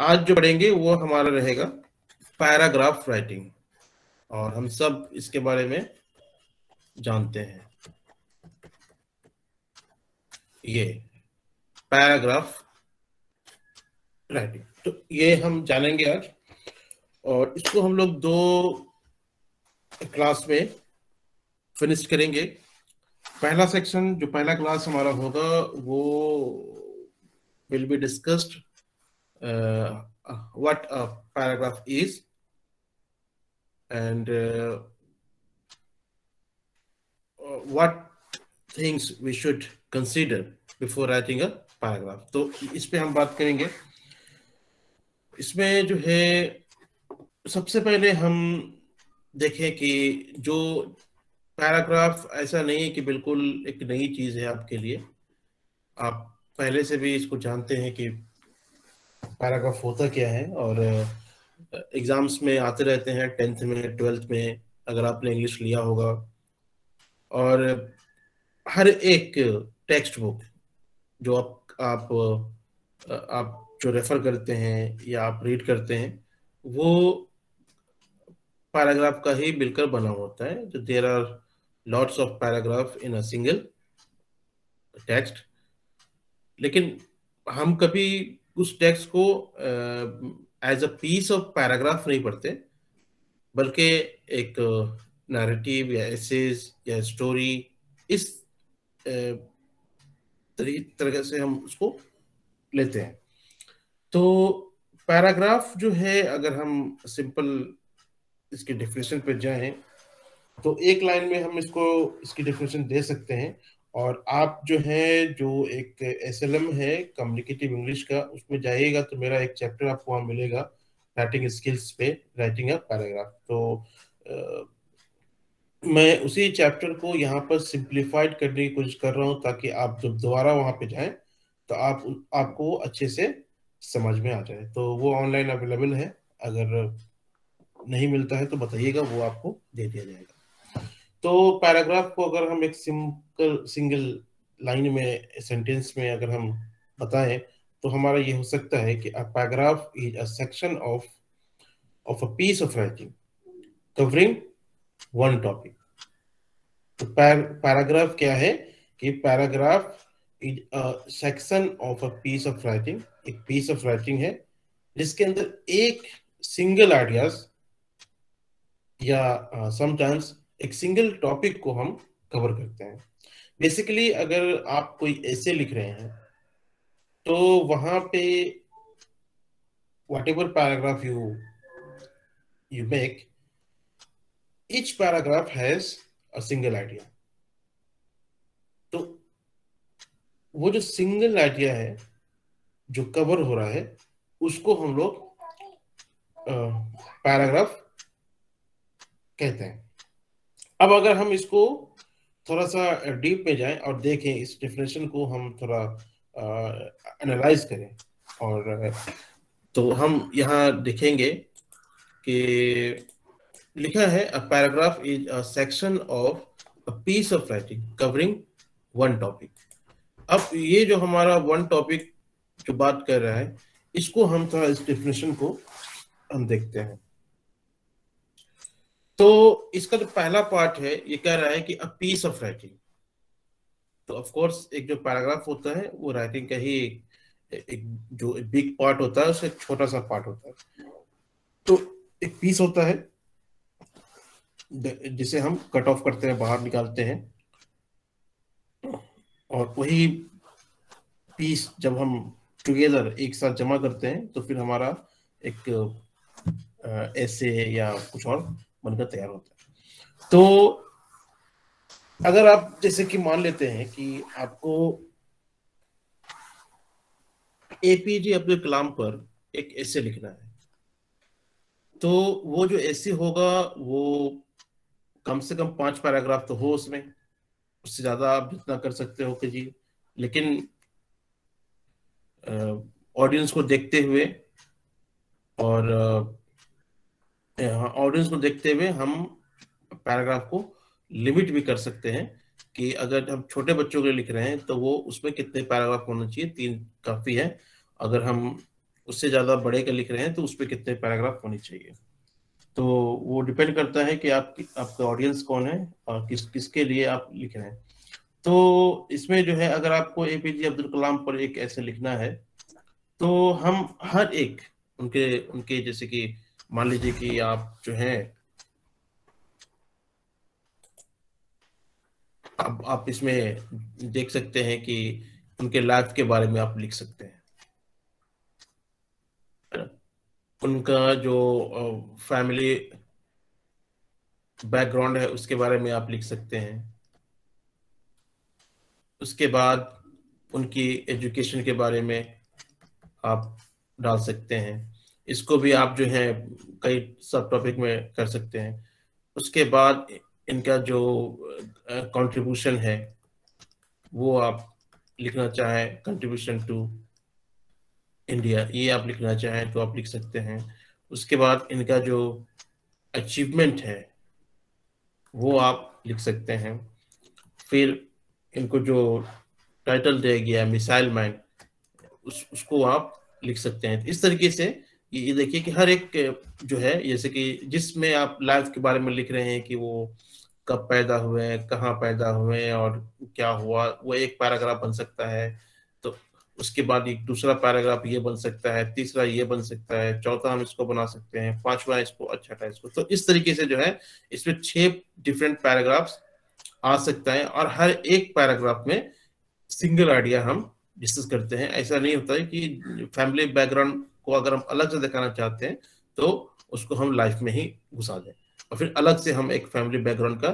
आज जो पढ़ेंगे वो हमारा रहेगा पैराग्राफ राइटिंग, और हम सब इसके बारे में जानते हैं। ये पैराग्राफ राइटिंग, तो ये हम जानेंगे आज, और इसको हम लोग 2 क्लास में फिनिश करेंगे। पहला सेक्शन, जो पहला क्लास हमारा होगा, वो will be discussed what a paragraph is and what things we should consider before writing a paragraph। तो इस पे हम बात करेंगे। इसमें जो है सबसे पहले हम देखें कि जो पैराग्राफ ऐसा नहीं है कि बिल्कुल एक नई चीज है आपके लिए। आप पहले से भी इसको जानते हैं कि पैराग्राफ होता क्या है, और एग्जाम्स में आते रहते हैं, 10th में 12th में अगर आपने इंग्लिश लिया होगा। और हर एक टेक्स्ट बुक जो आप जो रेफर करते हैं या आप रीड करते हैं, वो पैराग्राफ का ही मिलकर बना होता है। तो there are lots of paragraph in a single text, लेकिन हम कभी उस टेक्स्ट को as a piece of paragraph नहीं पढ़ते, बल्कि एक नैरेटिव या एसेज या स्टोरी, इस तरह से हम उसको लेते हैं। तो पैराग्राफ जो है, अगर हम सिंपल इसके डेफिनेशन पे जाएं, तो एक लाइन में हम इसकी डेफिनेशन दे सकते हैं। और आप जो है, जो एक एसएलएम है कम्युनिकेटिव इंग्लिश का, उसमें जाइएगा तो मेरा एक चैप्टर आपको वहाँ मिलेगा, राइटिंग स्किल्स पे, राइटिंग अ पैराग्राफ। तो मैं उसी चैप्टर को यहाँ पर सिंप्लीफाइड करने की कोशिश कर रहा हूँ, ताकि आप जब दोबारा वहाँ पे जाएं तो आपको अच्छे से समझ में आ जाए। तो वो ऑनलाइन अवेलेबल है, अगर नहीं मिलता है तो बताइएगा, वो आपको दे दिया जाएगा। तो पैराग्राफ को अगर हम एक सिंगल लाइन में, सेंटेंस में अगर हम बताएं, तो हमारा ये हो सकता है कि a paragraph is a section of a piece of writing covering one topic. तो पैराग्राफ क्या है कि paragraph is a section of a piece of writing, एक पीस ऑफ राइटिंग है जिसके अंदर एक सिंगल आइडियाज या समटाइम्स एक सिंगल टॉपिक को हम कवर करते हैं। बेसिकली अगर आप कोई ऐसे लिख रहे हैं, तो वहां पे what ever paragraph you make, each paragraph has a single idea. तो वो जो सिंगल आइडिया है जो कवर हो रहा है, उसको हम लोग पैराग्राफ कहते हैं। अब अगर हम इसको थोड़ा सा डीप में जाएं और देखें, इस डेफिनेशन को हम थोड़ा एनालाइज करें, और तो हम यहाँ देखेंगे कि लिखा है a paragraph is a section of a piece of writing covering one topic. अब ये जो हमारा वन टॉपिक जो बात कर रहा है, इसको हम थोड़ा, इस डेफिनेशन को हम देखते हैं। तो इसका जो पहला पार्ट है, ये कह रहा है कि अ पीस ऑफ राइटिंग। तो ऑफ कोर्स एक जो पैराग्राफ होता है, वो राइटिंग का ही एक जो बिग पार्ट होता है, उससे एक छोटा सा पार्ट होता है। तो एक पीस होता है जिसे हम कट ऑफ करते हैं, बाहर निकालते हैं, और वही पीस जब हम टुगेदर एक साथ जमा करते हैं, तो फिर हमारा एक ऐसे या कुछ और बनकर तैयार होता है। तो अगर आप जैसे कि मान लेते हैं कि आपको एपीजे अब्दुल कलाम पर एक ऐसे लिखना है, तो वो जो ऐसे होगा, वो कम से कम 5 पैराग्राफ तो हो उसमें, उससे ज्यादा आप जितना कर सकते हो कीजिए। लेकिन ऑडियंस को देखते हुए, और ऑडियंस को देखते हुए हम पैराग्राफ को लिमिट भी कर सकते हैं, कि अगर हम छोटे बच्चों के लिए लिख रहे हैं, तो वो उसमें कितने पैराग्राफ होना चाहिए, 3 काफी है। अगर हम उससे ज़्यादा बड़े का लिख रहे हैं तो उस पर कितने पैराग्राफ होने चाहिए। तो वो डिपेंड करता है कि आपका ऑडियंस कौन है और किसके लिए आप लिख रहे हैं। तो इसमें जो है, अगर आपको एपीजे अब्दुल कलाम पर एक ऐसे लिखना है, तो हम हर एक उनके उनके जैसे कि मान लीजिए कि आप जो है, अब आप इसमें देख सकते हैं कि उनके लाइफ के बारे में आप लिख सकते हैं, उनका जो फैमिली बैकग्राउंड है उसके बारे में आप लिख सकते हैं। उसके बाद उनकी एजुकेशन के बारे में आप डाल सकते हैं। इसको भी आप जो है कई सब टॉपिक में कर सकते हैं। उसके बाद इनका जो कंट्रीब्यूशन है वो आप लिखना चाहें, कंट्रीब्यूशन टू इंडिया, ये आप लिखना चाहें तो आप लिख सकते हैं। उसके बाद इनका जो अचीवमेंट है वो आप लिख सकते हैं। फिर इनको जो टाइटल दिया गया है मिसाइल मैन, उसको आप लिख सकते हैं। इस तरीके से ये देखिए कि हर एक जो है, जैसे कि जिसमें आप लाइफ के बारे में लिख रहे हैं कि वो कब पैदा हुए, कहाँ पैदा हुए और क्या हुआ, वो एक पैराग्राफ बन सकता है। तो उसके बाद एक दूसरा पैराग्राफ ये बन सकता है, तीसरा ये बन सकता है, चौथा हम इसको बना सकते हैं, पांचवा इसको, छठा इसको। तो इस तरीके से जो है इसमें 6 डिफरेंट पैराग्राफ्स आ सकता है और हर एक पैराग्राफ में सिंगल आइडिया हम डिस्कस करते हैं। ऐसा नहीं होता है कि फैमिली बैकग्राउंड को अगर हम अलग से दिखाना चाहते हैं तो उसको हम लाइफ में ही घुसा दें और फिर अलग से हम एक फैमिली बैकग्राउंड का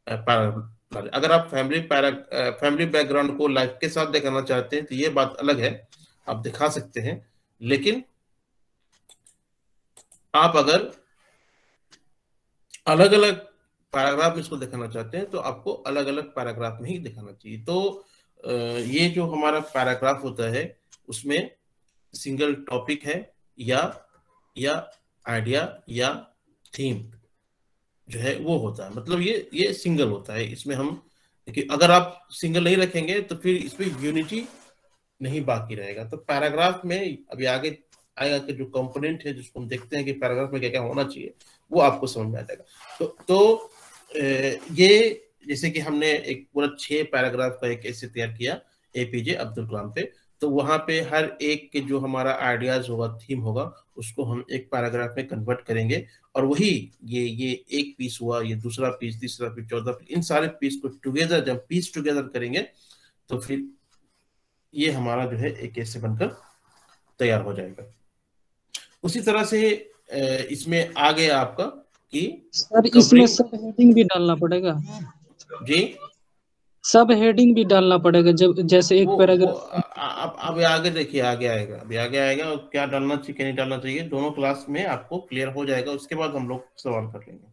पैराग्राफ। अगर आप फैमिली बैकग्राउंड को लाइफ के साथ दिखाना चाहते हैं तो ये बात अलग है, आप दिखा सकते हैं। लेकिन आप अगर अलग अलग पैराग्राफ में इसको दिखाना चाहते हैं तो आपको अलग अलग पैराग्राफ में ही दिखाना चाहिए। तो ये जो हमारा पैराग्राफ होता है उसमें सिंगल टॉपिक है या आइडिया या थीम जो है वो होता है, मतलब ये सिंगल होता है। इसमें हम, कि अगर आप सिंगल नहीं रखेंगे तो फिर इसमें यूनिटी नहीं बाकी रहेगा। तो पैराग्राफ में अभी आगे आएगा कि जो कंपोनेंट है जिसको हम देखते हैं कि पैराग्राफ में क्या क्या होना चाहिए, वो आपको समझ में आ जाएगा। तो ये जैसे कि हमने एक पूरा 6 पैराग्राफ का एक ऐसे तैयार किया एपीजे अब्दुल कलाम पे, तो वहां पे हर एक के जो हमारा आइडियाज होगा, थीम होगा, उसको हम एक पैराग्राफ में कन्वर्ट करेंगे और वही ये एक पीस हुआ, ये दूसरा पीस, तीसरा पीस, चौथा पीस, इन सारे पीस को टुगेदर जब पीस टुगेदर करेंगे तो फिर ये हमारा जो है एक ऐसे बनकर तैयार हो जाएगा। उसी तरह से इसमें आ गया आपका कि सर इसमें सब हेडिंग भी डालना पड़ेगा जी, सब हेडिंग भी डालना पड़ेगा जब जैसे एक पैराग्राफ। अब आगे देखिए, आगे आएगा, अभी आगे आएगा और क्या डालना चाहिए क्या नहीं डालना चाहिए दोनों क्लास में आपको क्लियर हो जाएगा। उसके बाद हम लोग सवाल कर लेंगे।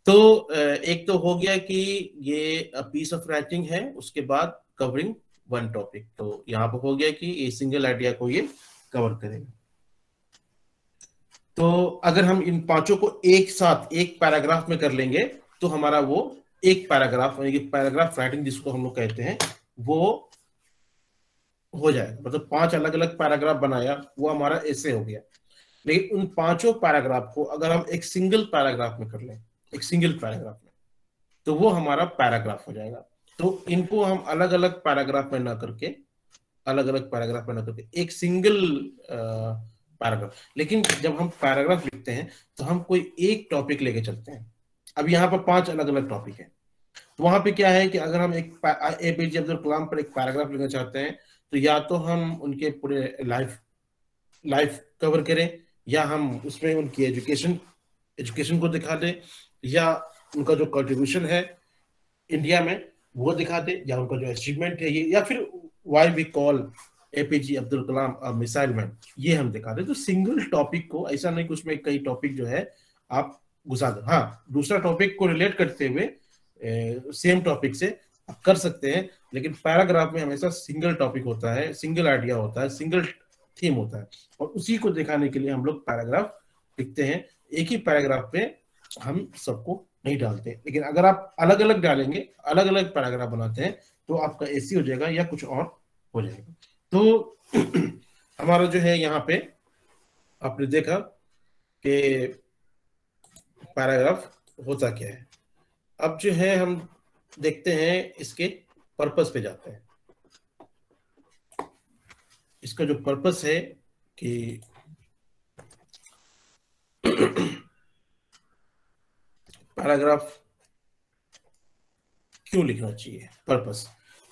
तो एक तो हो गया कि ये पीस ऑफ राइटिंग है, उसके बाद कवरिंग वन टॉपिक। तो यहाँ पर हो गया कि ये सिंगल आइडिया को ये कवर करेगा। तो अगर हम इन पांचों को एक साथ एक पैराग्राफ में कर लेंगे तो हमारा वो एक पैराग्राफ, यानी कि पैराग्राफ राइटिंग जिसको हम लोग कहते हैं, वो हो जाएगा। मतलब 5 अलग अलग पैराग्राफ बनाया, वो हमारा ऐसे हो गया। लेकिन उन पांचों पैराग्राफ को अगर हम एक सिंगल पैराग्राफ में कर लें, एक सिंगल पैराग्राफ में, तो वो हमारा पैराग्राफ हो जाएगा। तो इनको हम अलग अलग पैराग्राफ में ना करके, अलग अलग पैराग्राफ में ना करके एक सिंगल पैराग्राफ। लेकिन जब हम पैराग्राफ लिखते हैं तो हम कोई एक टॉपिक लेके चलते हैं। अब यहाँ पर 5 अलग अलग टॉपिक है, तो वहां पे क्या है कि अगर हम एक एपीजे अब्दुल कलाम पर एक पैराग्राफ लिखना चाहते हैं तो या तो हम उनके पूरे लाइफ कवर करें, या हम उसमें उनकी एजुकेशन को दिखा दें, या उनका जो कंट्रीब्यूशन है इंडिया में वो दिखा दे, या उनका जो अचीवमेंट है ये, या फिर why we call APJ Abdul Kalam a missile man, ये हम दिखा दे। तो सिंगल टॉपिक को, ऐसा नहीं कि उसमें कई टॉपिक जो है आप घुसा दो। हाँ, दूसरा टॉपिक को रिलेट करते हुए सेम टॉपिक से आप कर सकते हैं, लेकिन पैराग्राफ में हमेशा सिंगल टॉपिक होता है, सिंगल आइडिया होता है, सिंगल थीम होता है, और उसी को दिखाने के लिए हम लोग पैराग्राफ लिखते हैं। एक ही पैराग्राफ पे हम सबको नहीं डालते। लेकिन अगर आप अलग अलग डालेंगे, अलग अलग पैराग्राफ बनाते हैं, तो आपका ऐसी हो जाएगा या कुछ और हो जाएगा। तो हमारा जो है यहाँ पे आपने देखा कि पैराग्राफ होता क्या है। अब जो है हम देखते हैं इसके पर्पस पे जाते हैं। इसका जो पर्पस है कि पैराग्राफ क्यों लिखना चाहिए, पर्पस।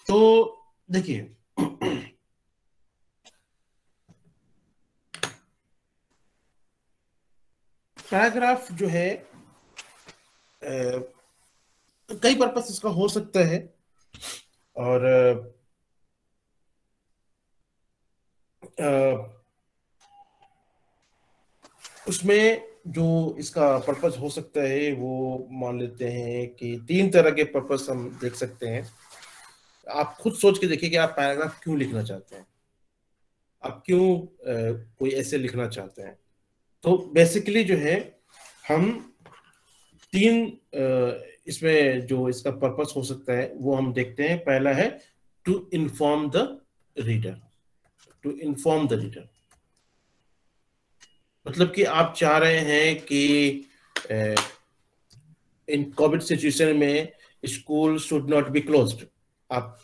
तो देखिए पैराग्राफ जो है कई पर्पस इसका हो सकता है, और उसमें जो इसका पर्पस हो सकता है वो मान लेते हैं कि 3 तरह के पर्पस हम देख सकते हैं। आप खुद सोच के देखिए कि आप पैराग्राफ क्यों लिखना चाहते हैं, आप क्यों कोई ऐसे लिखना चाहते हैं। तो बेसिकली जो है हम 3 इसमें जो इसका पर्पस हो सकता है वो हम देखते हैं। पहला है to inform the reader, to inform the reader, मतलब कि आप चाह रहे हैं कि इन कोविड सिचुएशन में school should not be closed, आप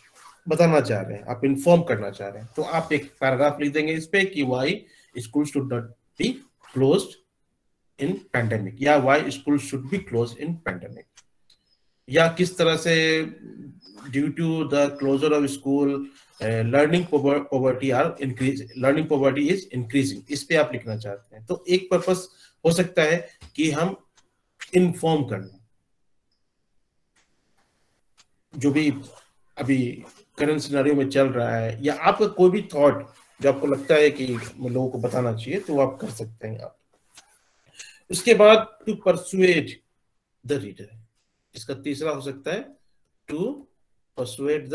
बताना चाह रहे हैं, आप इन्फॉर्म करना चाह रहे हैं। तो आप एक पैराग्राफ लिख देंगे इस पे कि why school should not be closed in pandemic, या why school should be close in pandemic, या किस तरह से due to the closure of school learning poverty are increase, learning poverty is increasing, इस पे आप लिखना चाहते हैं। तो एक पर्पस हो सकता है कि हम इन्फॉर्म करना, जो भी अभी करंट सिनेरियो में चल रहा है, या आपका कोई भी थॉट जो आपको लगता है कि लोगों को बताना चाहिए, तो आप कर सकते हैं आप। उसके बाद टू परसुएड द रीडर, इसका तीसरा हो सकता है टू परसुएड द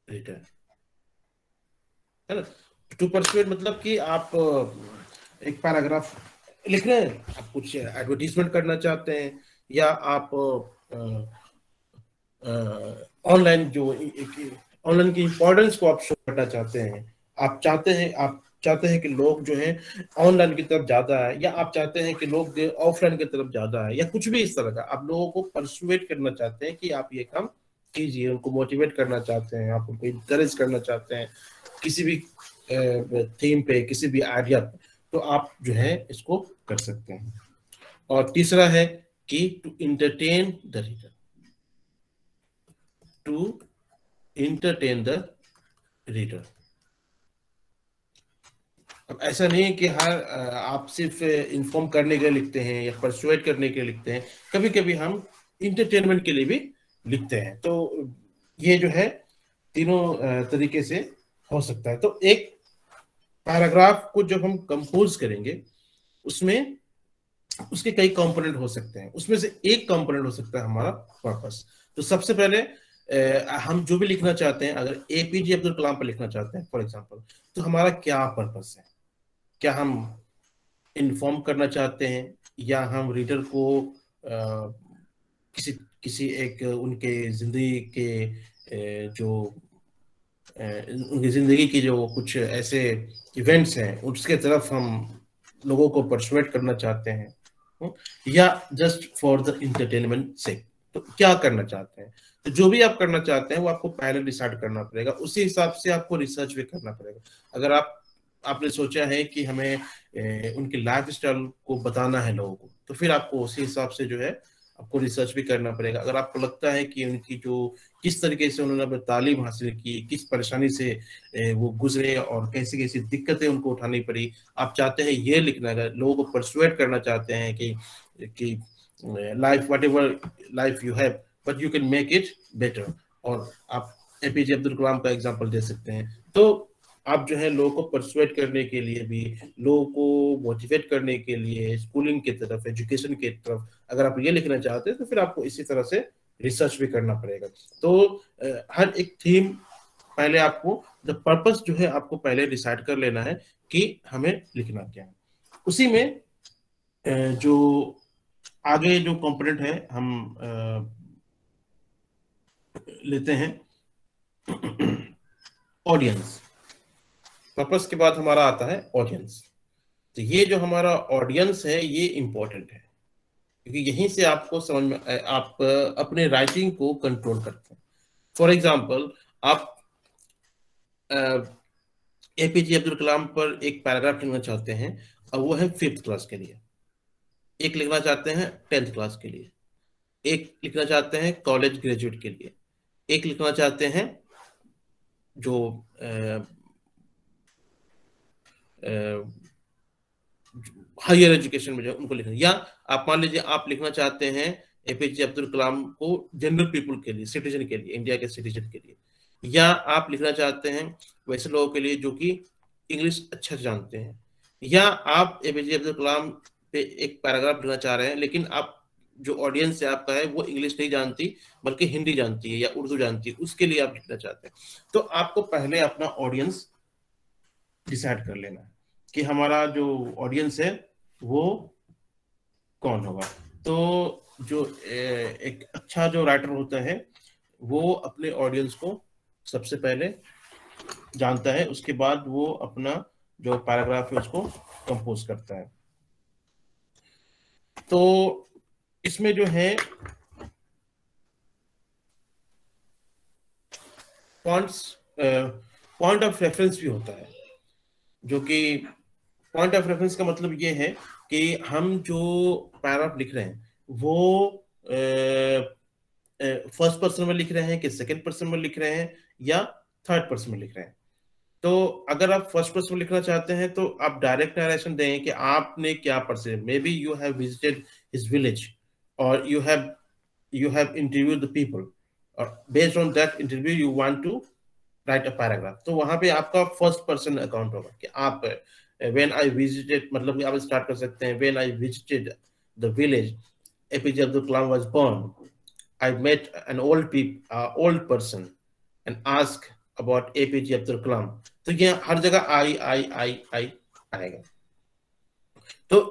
रीडर, है ना। टू परसुएड मतलब कि आप एक पैराग्राफ लिख रहे हैं, आप कुछ एडवर्टीजमेंट करना चाहते हैं, या आप ऑनलाइन जो ऑनलाइन की इंपॉर्टेंस को आप शो करना चाहते हैं। आप चाहते हैं कि लोग जो है ऑनलाइन की तरफ ज्यादा है, या आप चाहते हैं कि लोग ऑफलाइन की तरफ ज्यादा है, या कुछ भी इस तरह का आप लोगों को परसुएट करना चाहते हैं कि आप ये काम कीजिए, उनको मोटिवेट करना चाहते हैं, आप उनको इंकरेज करना चाहते हैं किसी भी थीम पे, किसी भी आइडिया पे, तो आप जो है इसको कर सकते हैं। और तीसरा है कि to entertain the reader, to entertain the reader. अब ऐसा नहीं है कि हर आप सिर्फ इन्फॉर्म करने के लिए लिखते हैं या परसुएट करने के लिए लिखते हैं, कभी कभी हम इंटरटेनमेंट के लिए भी लिखते हैं। तो ये जो है तीनों तरीके से हो सकता है। तो एक पैराग्राफ को जब हम कंपोज करेंगे उसमें उसके कई कंपोनेंट हो सकते हैं, उसमें से एक कंपोनेंट हो सकता है हमारा पर्पस। तो सबसे पहले हम जो भी लिखना चाहते हैं, अगर एपीजे अब्दुल कलाम पर लिखना चाहते हैं फॉर एग्जांपल, तो हमारा क्या पर्पस है। क्या हम इन्फॉर्म करना चाहते हैं, या हम रीडर को किसी किसी एक उनके जिंदगी के जो उनकी जिंदगी की जो कुछ ऐसे इवेंट्स हैं उसके तरफ हम लोगों को परसुएट करना चाहते हैं, या जस्ट फॉर द इंटरटेनमेंट से। तो क्या करना चाहते हैं, तो जो भी आप करना चाहते हैं वो आपको पहले डिसाइड करना पड़ेगा, उसी हिसाब से आपको रिसर्च भी करना पड़ेगा। अगर आपने सोचा है कि हमें उनकी लाइफ स्टाइल को बताना है लोगों को, तो फिर आपको उसी हिसाब से जो है आपको रिसर्च भी करना पड़ेगा। अगर आपको लगता है कि उनकी जो किस तरीके से उन्होंने अपनी तालीम हासिल की, किस परेशानी से वो गुजरे और कैसी कैसी दिक्कतें उनको उठानी पड़ी, आप चाहते हैं ये लिखना, अगर लोगों को परसुएट करना चाहते हैं कि life what ever life you have but you can make it better, और आप एपीजे अब्दुल कलाम का एग्जांपल दे सकते हैं। तो आप जो है लोगों को परसुएट करने के लिए भी, लोगों को मोटिवेट करने के लिए स्कूलिंग की तरफ, एजुकेशन की तरफ अगर आप ये लिखना चाहते हैं, तो फिर आपको इसी तरह से रिसर्च भी करना पड़ेगा। तो हर एक थीम पहले आपको द पर्पस जो है आपको पहले डिसाइड कर लेना है कि हमें लिखना क्या है। उसी में जो आगे जो कंपोनेंट है हम लेते हैं ऑडियंस। पर्पस के बाद हमारा आता है ऑडियंस। तो ये जो हमारा ऑडियंस है ये इंपॉर्टेंट है, क्योंकि यहीं से आपको समझ में आप अपने राइटिंग को कंट्रोल करते हैं। फॉर एग्जाम्पल, आप एपीजे अब्दुल कलाम पर एक पैराग्राफ लिखना चाहते हैं और वो है 5th क्लास के लिए, एक लिखना चाहते हैं 10th क्लास के लिए, एक लिखना चाहते हैं कॉलेज ग्रेजुएट के लिए, एक लिखना चाहते हैं जो हायर एजुकेशन में जो उनको लिखना, या आप मान लीजिए आप लिखना चाहते हैं एपीजे अब्दुल कलाम को जनरल पीपल के लिए, सिटीजन के लिए, इंडिया के सिटीजन के लिए, या आप लिखना चाहते हैं वैसे लोगों के लिए जो कि इंग्लिश अच्छा जानते हैं, या आप एपीजे अब्दुल कलाम पे एक पैराग्राफ लिखना चाह रहे हैं लेकिन आप जो ऑडियंस है आपका है वो इंग्लिश नहीं जानती बल्कि हिंदी जानती है या उर्दू जानती है, उसके लिए आप लिखना चाहते हैं। तो आपको पहले अपना ऑडियंस डिसाइड कर लेना है कि हमारा जो ऑडियंस है वो कौन होगा। तो जो एक अच्छा जो राइटर होता है वो अपने ऑडियंस को सबसे पहले जानता है, उसके बाद वो अपना जो पैराग्राफ है उसको कंपोज करता है। तो इसमें जो है पॉइंट ऑफ रेफरेंस भी होता है, जो कि पॉइंट ऑफ रेफरेंस का मतलब ये है कि हम जो पैराग्राफ लिख रहे हैं वो फर्स्ट पर्सन में लिख रहे हैं कि सेकंड पर्सन में लिख रहे हैं या थर्ड पर्सन में लिख रहे हैं। तो अगर आप फर्स्ट पर्सन में लिखना चाहते हैं तो आप डायरेक्ट नरेशन देंगे कि आपने क्या perceive, may be you have visited his village और you have interviewed the people और based on that interview you want to write a paragraph. तो वहां पे आपका फर्स्ट पर्सन अकाउंट होगा कि आप when I visited, मतलब आप स्टार्ट कर सकते हैं when I visited the village APJ Abdul Kalam was born, I met an old person and asked about APJ Abdul Kalam। तो ये हर जगह आई आएगा। तो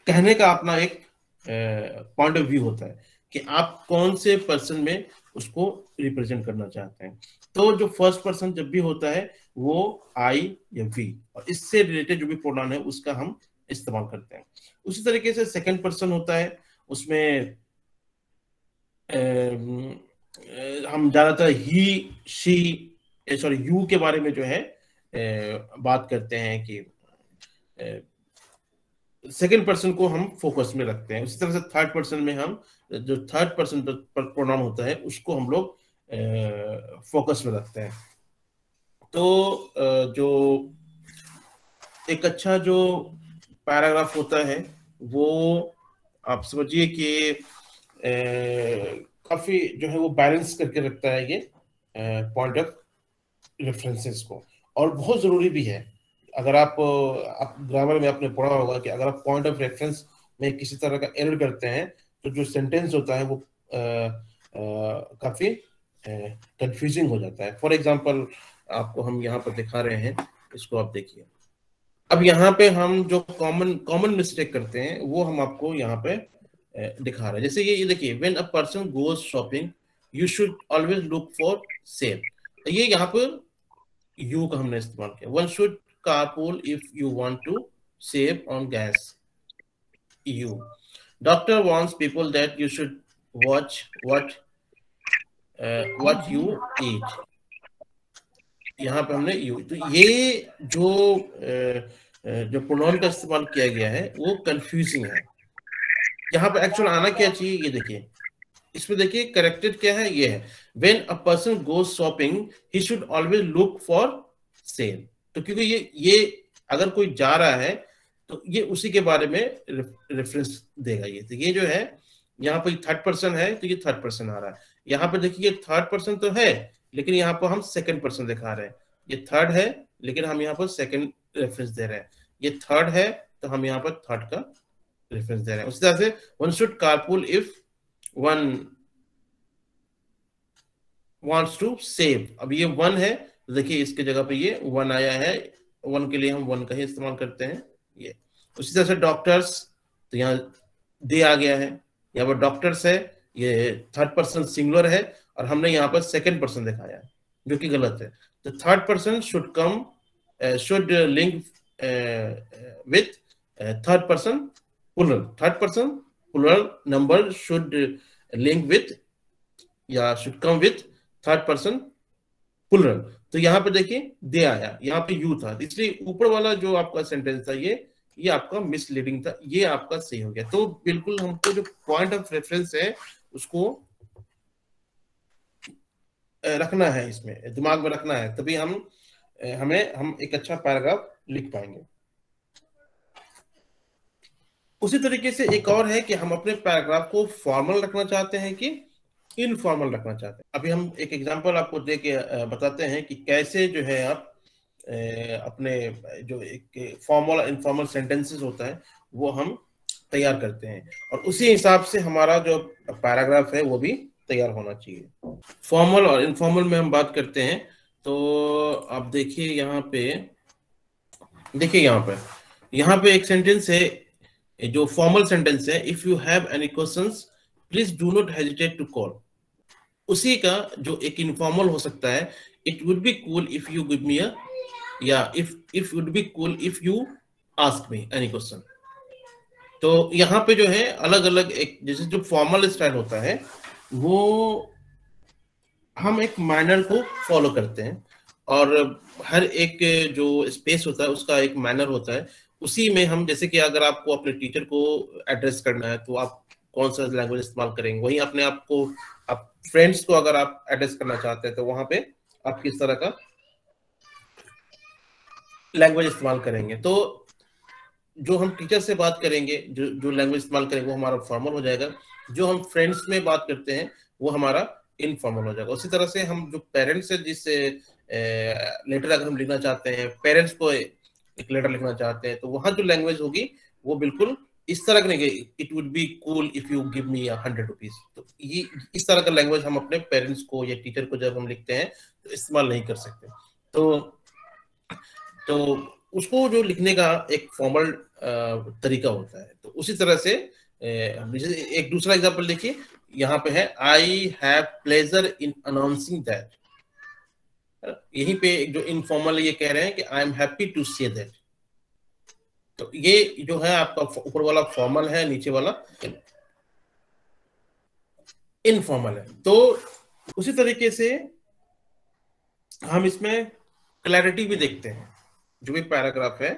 कहने का अपना एक पॉइंट ऑफ व्यू होता है कि आप कौन से पर्सन में उसको रिप्रेजेंट करना चाहते हैं। तो जो फर्स्ट पर्सन जब भी होता है वो आई या वी, और इससे रिलेटेड जो भी प्रोनाउन है उसका हम इस्तेमाल करते हैं। उसी तरीके से सेकंड पर्सन होता है, उसमें हम ज्यादातर ही, शी, सॉरी यू के बारे में जो है बात करते हैं कि सेकंड पर्सन को हम फोकस में रखते हैं। उसी तरह से थर्ड पर्सन में हम जो थर्ड पर्सन पर प्रोनाउन होता है उसको हम लोग फोकस में रखते हैं। तो जो एक अच्छा जो पैराग्राफ होता है वो आप समझिए कि काफी जो है वो बैलेंस करके रखता है ये पॉइंट ऑफ रेफरेंसेस को, और बहुत जरूरी भी है। अगर आप ग्रामर में आपने पढ़ा होगा कि अगर आप पॉइंट ऑफ रेफरेंस में किसी तरह का एरर करते हैं तो जो सेंटेंस होता है वो काफी कंफ्यूजिंग हो जाता है। फॉर एग्जांपल आपको हम यहाँ पर दिखा रहे हैं, इसको आप देखिए। अब यहाँ पे हम जो कॉमन मिस्टेक करते हैं वो हम आपको यहाँ पे दिखा रहे हैं। जैसे ये देखिए, when a person goes shopping you should always look for save. ये यहाँ पर यू का हमने इस्तेमाल किया। One should carpool if you want to save on gas, you. Doctor wants people that you should watch what you eat, यहाँ पे हमने यू। तो ये जो प्रोनाउन का इस्तेमाल किया गया है वो कंफ्यूजिंग है। यहाँ पे एक्चुअल आना क्या चाहिए ये देखिए, इसमें देखिए करेक्टेड क्या है, ये है when a person goes shopping he should always look for sale. तो क्योंकि ये अगर कोई जा रहा है तो ये उसी के बारे में रेफरेंस देगा ये। तो ये जो है यहाँ पर थर्ड पर्सन है तो ये थर्ड पर्सन आ रहा है। यहाँ पे देखिए थर्ड पर्सन तो है लेकिन यहाँ पर हम सेकंड पर्सन दिखा रहे हैं। ये थर्ड है लेकिन हम यहाँ पर सेकंड रेफरेंस दे रहे हैं। ये थर्ड है तो हम यहाँ पर थर्ड का रेफरेंस दे रहे हैं। उसी तरह से one should carpool if one wants to save. अब ये वन है तो देखिए इसके जगह पे ये वन आया है, वन के लिए हम वन का ही इस्तेमाल करते हैं ये। उसी तरह से डॉक्टर्स, तो यहाँ दे आ गया है, यहाँ पर डॉक्टर्स है, ये थर्ड पर्सन सिंगुलर है और हमने यहाँ पर सेकंड पर्सन दिखाया है जो कि गलत है। तो third person should come should link with third person plural number should link with या should come with third person plural। तो यहाँ पे देखिए दे आया, यहाँ पे यू था, इसलिए ऊपर वाला जो आपका सेंटेंस था ये आपका मिसलीडिंग था, ये आपका सही हो गया। तो बिल्कुल हमको जो पॉइंट ऑफ रेफरेंस है उसको रखना है, इसमें दिमाग में रखना है, तभी हम एक अच्छा पैराग्राफ लिख पाएंगे। उसी तरीके से एक और है कि हम अपने पैराग्राफ को फॉर्मल रखना चाहते हैं कि इनफॉर्मल रखना चाहते हैं। अभी हम एक एग्जांपल आपको दे के बताते हैं कि कैसे जो है आप अपने जो एक फॉर्मल और इनफॉर्मल सेंटेंसेस होता है वो हम तैयार करते हैं, और उसी हिसाब से हमारा जो पैराग्राफ है वो भी तैयार होना चाहिए। फॉर्मल और इनफॉर्मल में हम बात करते हैं, तो आप देखिए यहाँ पे, देखिए यहाँ पे एक सेंटेंस है जो फॉर्मल सेंटेंस है, if you have any questions please do not hesitate to call. उसी का जो एक इनफॉर्मल हो सकता है, it would be cool if you give me if would be cool if you ask me any question. तो यहाँ पे जो है अलग अलग एक, जैसे जो फॉर्मल स्टाइल होता है वो हम एक मैनर को फॉलो करते हैं, और हर एक जो स्पेस होता है उसका एक मैनर होता है। उसी में हम, जैसे कि अगर आपको अपने टीचर को एड्रेस करना है तो आप कौन सा लैंग्वेज इस्तेमाल करेंगे, वहीं अपने आप को, आप फ्रेंड्स को अगर आप एड्रेस करना चाहते हैं तो वहां पे आप किस तरह का लैंग्वेज इस्तेमाल करेंगे। तो जो हम टीचर से बात करेंगे, जो लैंग्वेज इस्तेमाल करेंगे वो हमारा फॉर्मल हो जाएगा, जो हम फ्रेंड्स में बात करते हैं वो हमारा इनफॉर्मल हो जाएगा। उसी तरह से हम जो पेरेंट्स से जिससे लेटर अगर हम लिखना चाहते हैं, पेरेंट्स को एक लेटर लिखना चाहते हैं, तो वहां जो लैंग्वेज होगी वो बिल्कुल इस तरह की नहीं, it would be cool if you give me 100 rupees. तो ये इस तरह का लैंग्वेज हम अपने पेरेंट्स को या टीचर को जब हम लिखते हैं तो इस्तेमाल नहीं कर सकते। तो उसको जो लिखने का एक फॉर्मल तरीका होता है। तो उसी तरह से एक दूसरा एग्जांपल देखिए, यहाँ पे है I have pleasure in announcing that. यहीं पे जो इनफॉर्मल ये कह रहे हैं कि I am happy to say that. तो ये जो है आपका ऊपर वाला फॉर्मल है, नीचे वाला इनफॉर्मल है। तो उसी तरीके से हम इसमें क्लैरिटी भी देखते हैं। जो भी पैराग्राफ है,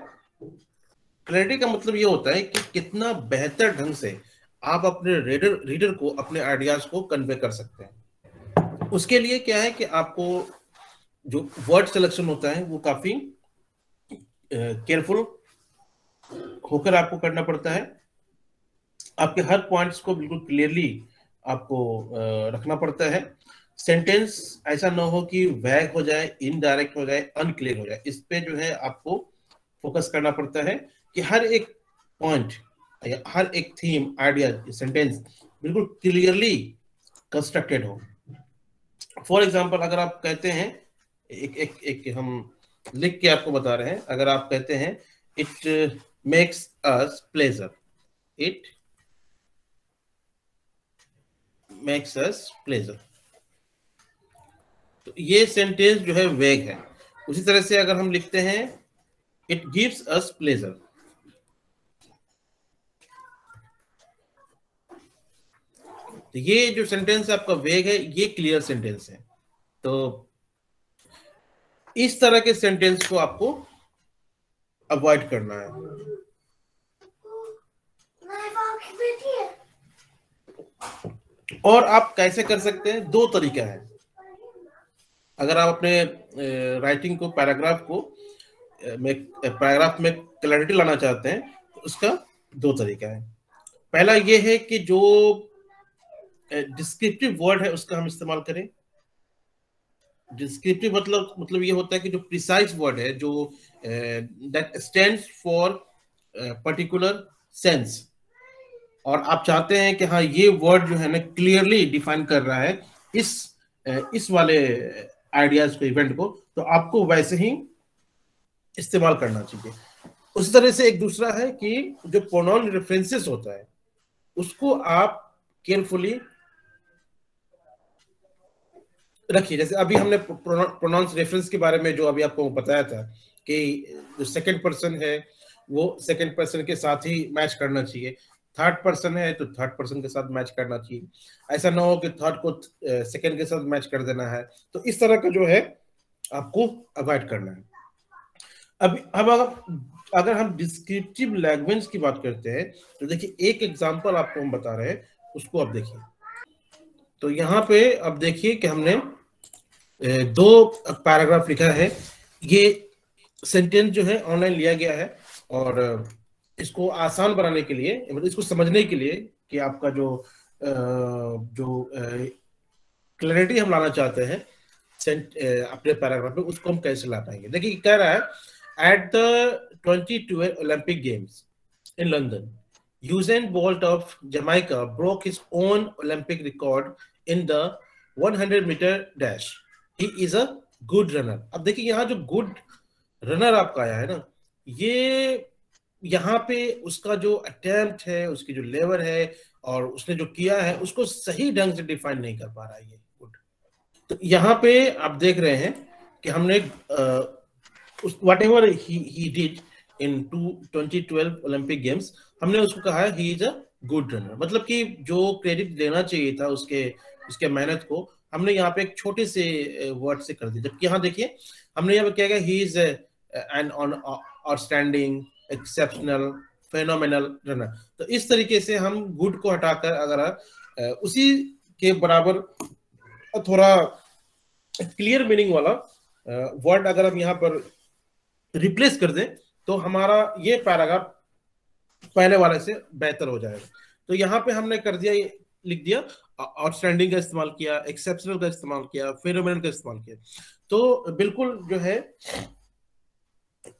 क्लैरिटी का मतलब ये होता है कि कितना बेहतर ढंग से आप अपने रीडर को अपने आइडियाज को कन्वे कर सकते हैं। उसके लिए क्या है कि आपको जो वर्ड सिलेक्शन होता है वो काफी केयरफुल होकर आपको करना पड़ता है। आपके हर पॉइंट्स को बिल्कुल क्लियरली आपको रखना पड़ता है। सेंटेंस ऐसा ना हो कि वैग हो जाए, इनडायरेक्ट हो जाए, अनक्लियर हो जाए। इस पे जो है आपको फोकस करना पड़ता है कि हर एक पॉइंट या हर एक थीम, आइडिया, सेंटेंस बिल्कुल क्लियरली कंस्ट्रक्टेड हो। फॉर एग्जाम्पल, अगर आप कहते हैं, एक हम लिख के आपको बता रहे हैं, अगर आप कहते हैं it makes us pleasure, it makes us pleasure, तो ये सेंटेंस जो है वेग है। उसी तरह से अगर हम लिखते हैं इट गिव्स अस प्लेजर, तो ये जो सेंटेंस आपका वेग है ये क्लियर सेंटेंस है। तो इस तरह के सेंटेंस को आपको अवॉइड करना है। और आप कैसे कर सकते हैं? दो तरीका है। अगर आप अपने राइटिंग को, पैराग्राफ में क्लैरिटी लाना चाहते हैं तो उसका दो तरीका है। पहला ये है कि जो डिस्क्रिप्टिव वर्ड है उसका हम इस्तेमाल करें। डिस्क्रिप्टिव मतलब ये होता है कि जो प्रिसाइज वर्ड है, जो that stands for particular sense, और आप चाहते हैं कि हाँ ये वर्ड जो है ना क्लियरली डिफाइन कर रहा है इस वाले आइडियाज को, इवेंट को, तो आपको वैसे ही इस्तेमाल करना चाहिए। उसी तरह से एक दूसरा है कि जो प्रोनाउन रेफरेंसेस होता है उसको आप केयरफुली रखिए। जैसे अभी हमने प्रोनाउंस रेफरेंस के बारे में जो अभी आपको बताया था कि जो सेकंड पर्सन है वो सेकंड पर्सन के साथ ही मैच करना चाहिए, थर्ड पर्सन है तो थर्ड पर्सन के साथ मैच करना चाहिए, ऐसा ना हो कि थर्ड को सेकंड के साथ मैच कर देना है। तो इस तरह का जो है आपको अवॉइड करना है। अब अगर हम डिस्क्रिप्टिव लैंग्वेज की बात करते हैं तो देखिए एक एग्जांपल आपको हम बता रहे हैं, उसको आप देखिए। तो यहाँ पे अब देखिए कि हमने 2 पैराग्राफ लिखा है। ये सेंटेंस जो है ऑनलाइन लिया गया है और इसको आसान बनाने के लिए, मतलब इसको समझने के लिए कि आपका जो क्लैरिटी हम लाना चाहते हैं अपने पैराग्राफ में, उसको हम कैसे ला पाएंगे। देखिए कह रहा है at the 2012 Olympic games in London, Usain Bolt of Jamaica broke his own Olympic record in the 100 metre dash, he is a good runner. अब देखिए यहाँ जो गुड रनर आपका आया है ना, ये यहाँ पे उसका जो अटेम्प्ट है, उसकी जो लेवल है और उसने जो किया है उसको सही ढंग से डिफाइन नहीं कर पा रहा है ये गुड। तो यहाँ पे आप देख रहे हैं कि हमने what ever he did in 2012 Olympic games, हमने उसको कहा है ही इज अ गुड रनर। मतलब कि जो क्रेडिट देना चाहिए था उसके मेहनत को हमने यहाँ पे एक छोटे से वर्ड से कर दिया। जबकि यहाँ देखिए हमने यहाँ पे क्या कहा, he is an outstanding exceptional phenomenal runner. तो इस तरीके से हम गुड को हटाकर अगर उसी के बराबर थोड़ा क्लियर मीनिंग वाला वर्ड अगर हम यहाँ पर रिप्लेस कर दें तो हमारा ये पैराग्राफ पहले वाले से बेहतर हो जाएगा। तो यहाँ पे हमने कर दिया, लिख दिया आउटस्टैंडिंग का इस्तेमाल किया, एक्सेप्शनल का इस्तेमाल किया, फेनोमेनल का इस्तेमाल किया। तो बिल्कुल जो है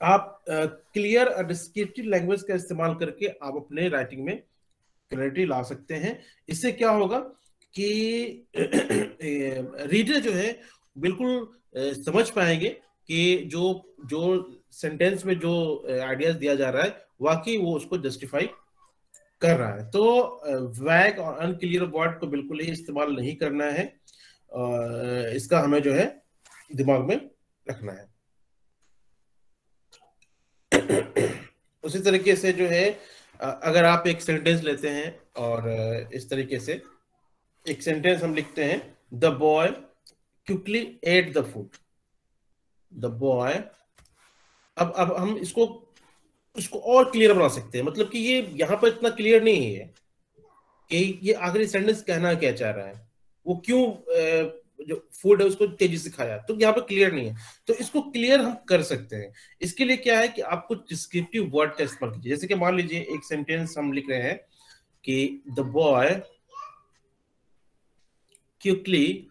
आप क्लियर और डिस्क्रिप्टिव लैंग्वेज का इस्तेमाल करके आप अपने राइटिंग में क्लैरिटी ला सकते हैं। इससे क्या होगा कि रीडर जो है बिल्कुल समझ पाएंगे कि जो सेंटेंस में जो आइडियाज दिया जा रहा है वाकई वो उसको जस्टिफाई कर रहा है। तो वैग और अनक्लियर वर्ड को बिल्कुल ही इस्तेमाल नहीं करना है, इसका हमें जो है दिमाग में रखना है। उसी तरीके से जो है अगर आप एक सेंटेंस लेते हैं और इस तरीके से एक सेंटेंस हम लिखते हैं, the boy quickly ate the food, the boy. अब हम इसको और क्लियर बना सकते हैं, मतलब कि ये यहाँ पर इतना क्लियर नहीं है कि ये आखिरी सेंटेंस कहना क्या चाह रहा है, वो क्यों जो फूड है उसको तेजी से खाया, तो यहाँ पर क्लियर नहीं है। तो इसको क्लियर हम कर सकते हैं। इसके लिए क्या है कि आप कुछ डिस्क्रिप्टिव वर्ड का इस्तेमाल कीजिए। जैसे कि मान लीजिए एक सेंटेंस हम लिख रहे हैं कि the boy quickly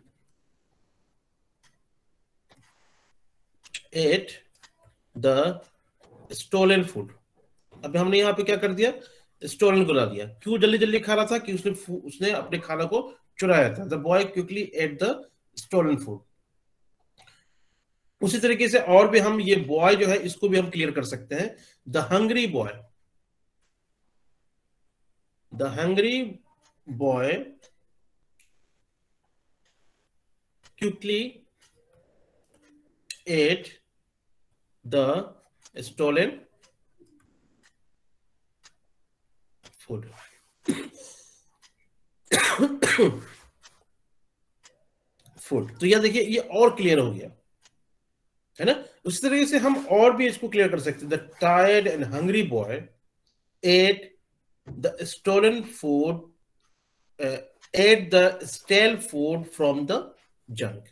ate the stolen food. अब हमने यहाँ पे क्या कर दिया, स्टोलन को ला दिया। क्यों जल्दी जल्दी खा रहा था कि उसने अपने खाना को चुराया था। The boy quickly ate the stolen food. उसी तरीके से और भी हम ये बॉय जो है इसको भी हम क्लियर कर सकते हैं, the hungry boy, the hungry boy quickly ate the stolen food. Food, तो यह देखिए ये और क्लियर हो गया है ना। उसी तरीके से हम और भी इसको क्लियर कर सकते हैं, the tired and hungry boy ate the stolen food, ate the stale food from the junk.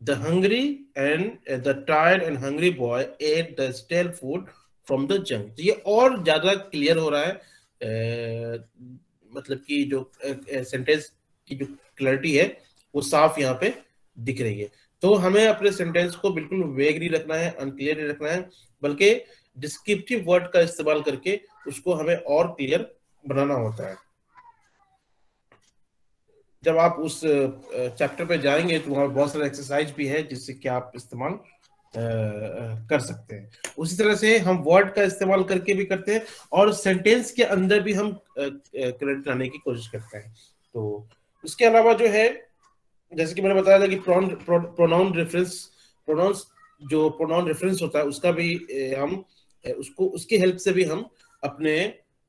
The hungry and the tired and hungry boy ate the stale food from the junk. तो ये और ज्यादा clear हो रहा है, मतलब कि जो सेंटेंस की जो क्लैरिटी है वो साफ यहाँ पे दिख रही है। तो हमें अपने सेंटेंस को बिल्कुल वेग नहीं रखना है, अनक्लियर नहीं रखना है, बल्कि डिस्क्रिप्टिव वर्ड का इस्तेमाल करके उसको हमें और क्लियर बनाना होता है। जब आप उस चैप्टर पे जाएंगे तो वहां बहुत सारे एक्सरसाइज भी है जिससे कि आप इस्तेमाल कर सकते हैं। उसी तरह से हम वर्ड का इस्तेमाल करके भी करते हैं और सेंटेंस के अंदर भी हम क्लैरिटी लाने की कोशिश करते हैं। तो इसके अलावा जो है, जैसे कि मैंने बताया था कि प्रोनाउन रेफरेंस, प्रोनाउंस जो प्रोनाउन रेफरेंस होता है उसका भी हम उसको उसकी हेल्प से भी हम अपने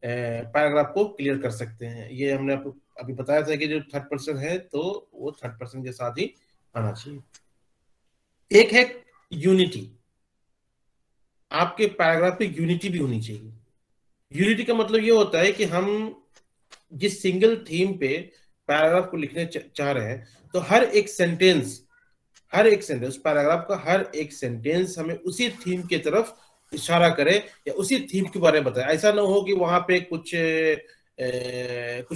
पैराग्राफ को क्लियर कर सकते हैं। ये हमने आपको अभी बताया था कि जो थर्ड पर्सन है तो वो थर्ड पर्सन के साथ ही आना चाहिए। एक है यूनिटी, आपके पैराग्राफ पे यूनिटी भी होनी चाहिए। यूनिटी का मतलब ये होता है कि हम जिस सिंगल थीम पे पैराग्राफ को लिखने चाह रहे हैं, तो हर एक सेंटेंस पैराग्राफ का हर एक सेंटेंस हमें उसी थीम की तरफ इशारा करे या उसी थीम के बारे में बताए। ऐसा ना हो कि वहां पे कुछ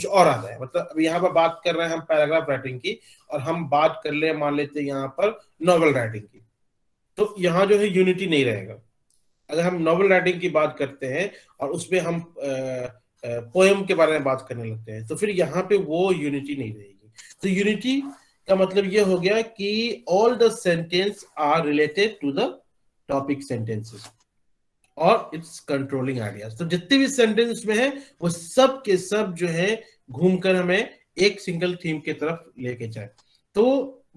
और आता है। मतलब अभी यहाँ पर बात कर रहे हैं हम पैराग्राफ राइटिंग की, और हम बात कर ले मान लेते हैं यहाँ पर नॉवल राइटिंग की, तो यहाँ जो है यूनिटी नहीं रहेगा। अगर हम नॉवल राइटिंग की बात करते हैं और उसमें हम पोएम के बारे में बात करने लगते हैं, तो फिर यहाँ पे वो यूनिटी नहीं रहेगी। तो यूनिटी का मतलब ये हो गया कि all the sentence are related to the topic sentences और इट्स कंट्रोलिंग आइडियाज। तो जितने भी सेंटेंस में है वो सब के सब जो है घूमकर हमें एक सिंगल थीम की तरफ लेके जाए। तो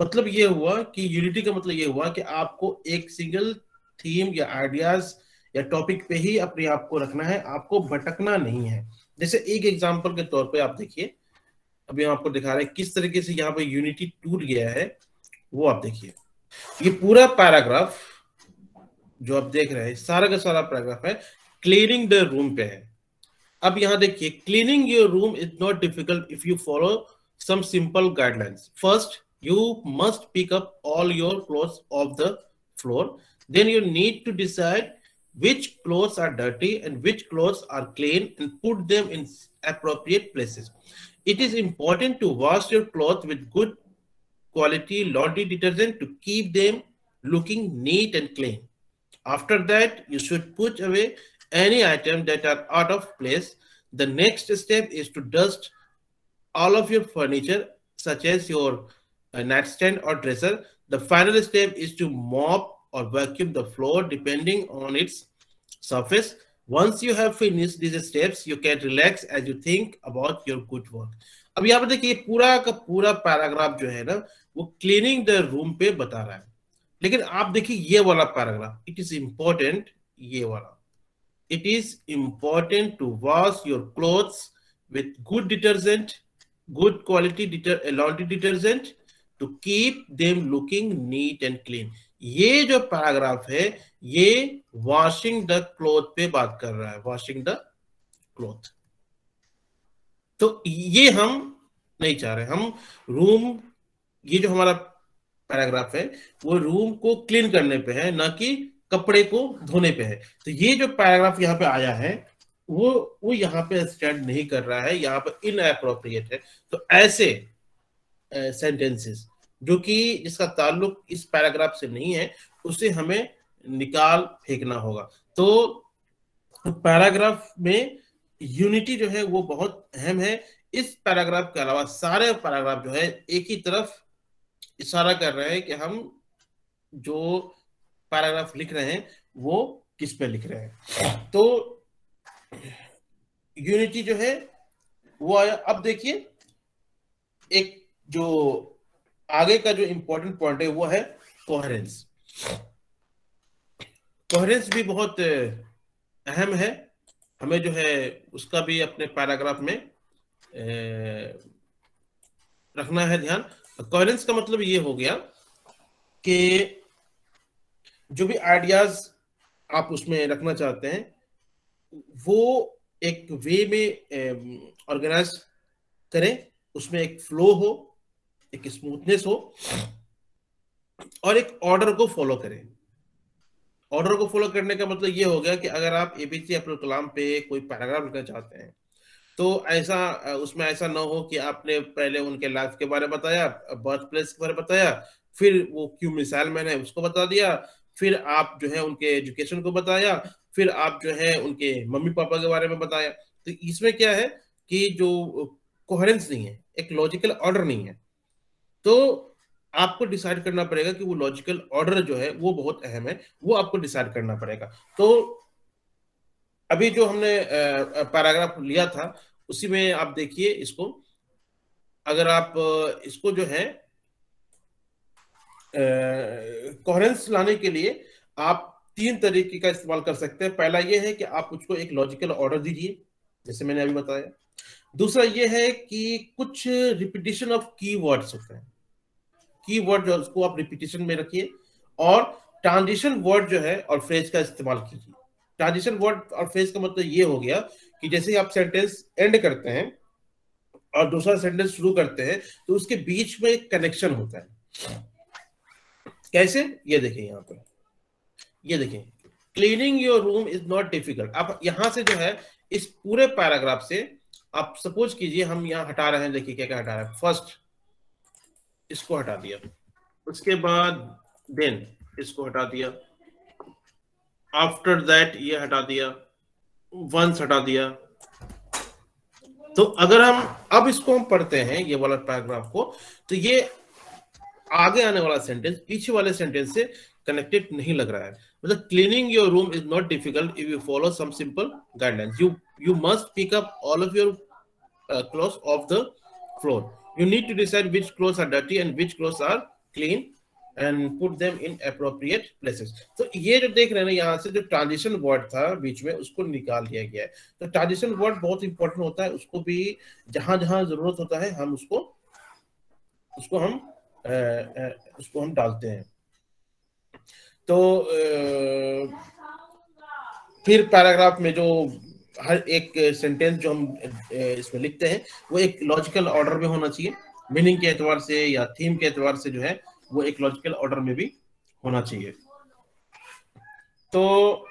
मतलब ये हुआ कि यूनिटी का मतलब ये हुआ कि आपको एक सिंगल थीम या आइडियाज या टॉपिक पे ही अपने आप को रखना है, आपको भटकना नहीं है। जैसे एक एग्जांपल के तौर पे आप देखिए, अभी हम आपको दिखा रहे हैं किस तरीके से यहाँ पे यूनिटी टूट गया है, वो आप देखिए। ये पूरा पैराग्राफ जो आप देख रहे हैं, सारा का सारा पैराग्राफ है क्लीनिंग द रूम पे है। अब यहाँ देखिए, cleaning your room is not difficult if you follow some simple guidelines. First, you must pick up all your clothes off the floor. Then you need to decide which clothes are dirty and which clothes are clean and put them in appropriate places. It is important to wash your clothes with good quality laundry detergent to keep them looking neat and clean. After that, you should put away any items that are out of place. The next step is to dust all of your furniture, such as your nightstand or dresser. The final step is to mop or vacuum the floor depending on its surface. Once you have finished these steps, you can relax as you think about your good work. अब यहाँ पर देखिए पूरा का पूरा paragraph जो है ना वो क्लीनिंग द रूम पे बता रहा है। लेकिन आप देखिए ये वाला पैराग्राफ, इट इज इंपॉर्टेंट, ये वाला, it is important to wash your clothes with good detergent, good quality laundry detergent to keep them looking neat and clean. ये जो पैराग्राफ है ये वॉशिंग द क्लॉथ पे बात कर रहा है, वॉशिंग द क्लॉथ। तो ये हम नहीं चाह रहे। हम रूम, ये जो हमारा पैराग्राफ है वो रूम को क्लीन करने पे है, ना कि कपड़े को धोने पे है। तो ये जो पैराग्राफ यहाँ पे आया है वो यहाँ पे स्टैंड नहीं कर रहा है, यहाँ पे इनएप्रोप्रिएट है। तो ऐसे सेंटेंसेस जो कि जिसका ताल्लुक इस पैराग्राफ से नहीं है उसे हमें निकाल फेंकना होगा। तो पैराग्राफ में यूनिटी जो है वो बहुत अहम है। इस पैराग्राफ के अलावा सारे पैराग्राफ जो है एक ही तरफ इशारा कर रहे हैं कि हम जो पैराग्राफ लिख रहे हैं वो किस पे लिख रहे हैं। तो यूनिटी जो है वो आया। अब देखिए एक जो आगे का जो इंपॉर्टेंट पॉइंट है वो है कोहेरेंस। कोहेरेंस भी बहुत अहम है, हमें जो है उसका भी अपने पैराग्राफ में रखना है ध्यान। कोहेरेंस का मतलब ये हो गया कि जो भी आइडियाज आप उसमें रखना चाहते हैं वो एक वे में ऑर्गेनाइज करें, उसमें एक फ्लो हो, एक स्मूथनेस हो और एक ऑर्डर को फॉलो करें। ऑर्डर को फॉलो करने का मतलब ये हो गया कि अगर आप एपीजे अब्दुल कलाम पे कोई पैराग्राफ लिखना चाहते हैं तो ऐसा उसमें ऐसा ना हो कि आपने पहले उनके लाइफ के बारे में बताया, बर्थ प्लेस के बारे में बताया, फिर वो क्यों मिसाइल मैन है उसको बता दिया, फिर आप जो है उनके एजुकेशन को बताया, फिर आप जो है उनके मम्मी पापा के बारे में बताया। तो इसमें क्या है कि जो कोहेरेंस नहीं है, एक लॉजिकल ऑर्डर नहीं है। तो आपको डिसाइड करना पड़ेगा कि वो लॉजिकल ऑर्डर जो है वो बहुत अहम है, वो आपको डिसाइड करना पड़ेगा। तो अभी जो हमने पैराग्राफ लिया था उसी में आप देखिए इसको, अगर आप इसको जो है कोहेरेंस लाने के लिए आप तीन तरीके का इस्तेमाल कर सकते हैं। पहला ये है कि आप उसको एक लॉजिकल ऑर्डर दीजिए, जैसे मैंने अभी बताया। दूसरा ये है कि कुछ रिपीटिशन ऑफ कीवर्ड्स होते हैं, कीवर्ड जो उसको आप रिपीटिशन में रखिए, और ट्रांजिशन वर्ड जो है और फ्रेज का इस्तेमाल कीजिए। ट्रांजिशन वर्ड और फ्रेज का मतलब ये हो गया कि जैसे आप सेंटेंस एंड करते हैं और दूसरा सेंटेंस शुरू करते हैं तो उसके बीच में एक कनेक्शन होता है। कैसे, ये देखें यहाँ पर, ये देखें, cleaning your room is not difficult. आप यहां से जो है इस पूरे पैराग्राफ से आप सपोज कीजिए हम यहाँ हटा रहे हैं, देखिए क्या क्या हटा रहे हैं। फर्स्ट इसको हटा दिया, उसके बाद देन इसको हटा दिया, आफ्टर दैट ये हटा दिया, वंस हटा दिया। तो अगर हम अब इसको हम पढ़ते हैं ये वाला पैराग्राफ को, तो ये आगे आने वाला सेंटेंस पीछे वाले सेंटेंस से कनेक्टेड नहीं लग रहा है। मतलब cleaning your room is not difficult if you follow some simple guidelines. You must pick up all of your clothes off the floor. You need to decide which clothes are dirty and which clothes are clean and put them in appropriate places. तो ये जो देख रहे हैं ना, यहाँ से जो ट्रांजिशन वर्ड था बीच में उसको निकाल दिया गया है। तो ट्रांजिशन वर्ड बहुत इंपॉर्टेंट होता है, उसको भी जहां जहां जरूरत होता है हम उसको हम डालते हैं। तो फिर पैराग्राफ में जो हर एक सेंटेंस जो हम इसमें लिखते हैं वो एक लॉजिकल ऑर्डर में होना चाहिए, मीनिंग के एतबार से या थीम के एतबार से जो है वो एक लॉजिकल ऑर्डर में भी होना चाहिए। तो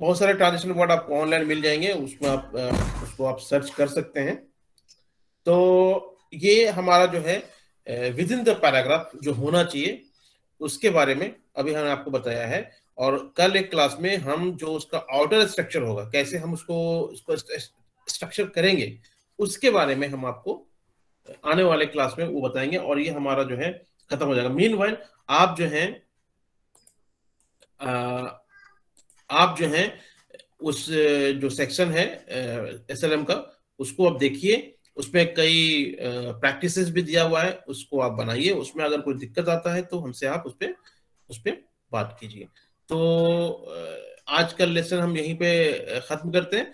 बहुत सारे ट्रांजिशन वर्ड आपको ऑनलाइन मिल जाएंगे, उसमें आप उसको आप सर्च कर सकते हैं। तो ये हमारा जो है विद इन द पैराग्राफ जो होना चाहिए उसके बारे में अभी हमने आपको बताया है। और कल एक क्लास में हम जो उसका आउटर स्ट्रक्चर होगा, कैसे हम उसको स्ट्रक्चर करेंगे, उसके बारे में हम आपको आने वाले क्लास में वो बताएंगे। और ये हमारा जो है खत्म हो जाएगा। मीनवाइल आप जो है उस जो सेक्शन है एसएलएम का, उसको आप देखिए, उसमें कई प्रैक्टिसेस भी दिया हुआ है, उसको आप बनाइए। उसमें अगर कोई दिक्कत आता है तो हमसे आप उस पर बात कीजिए। तो आज का लेसन हम यहीं पे खत्म करते हैं।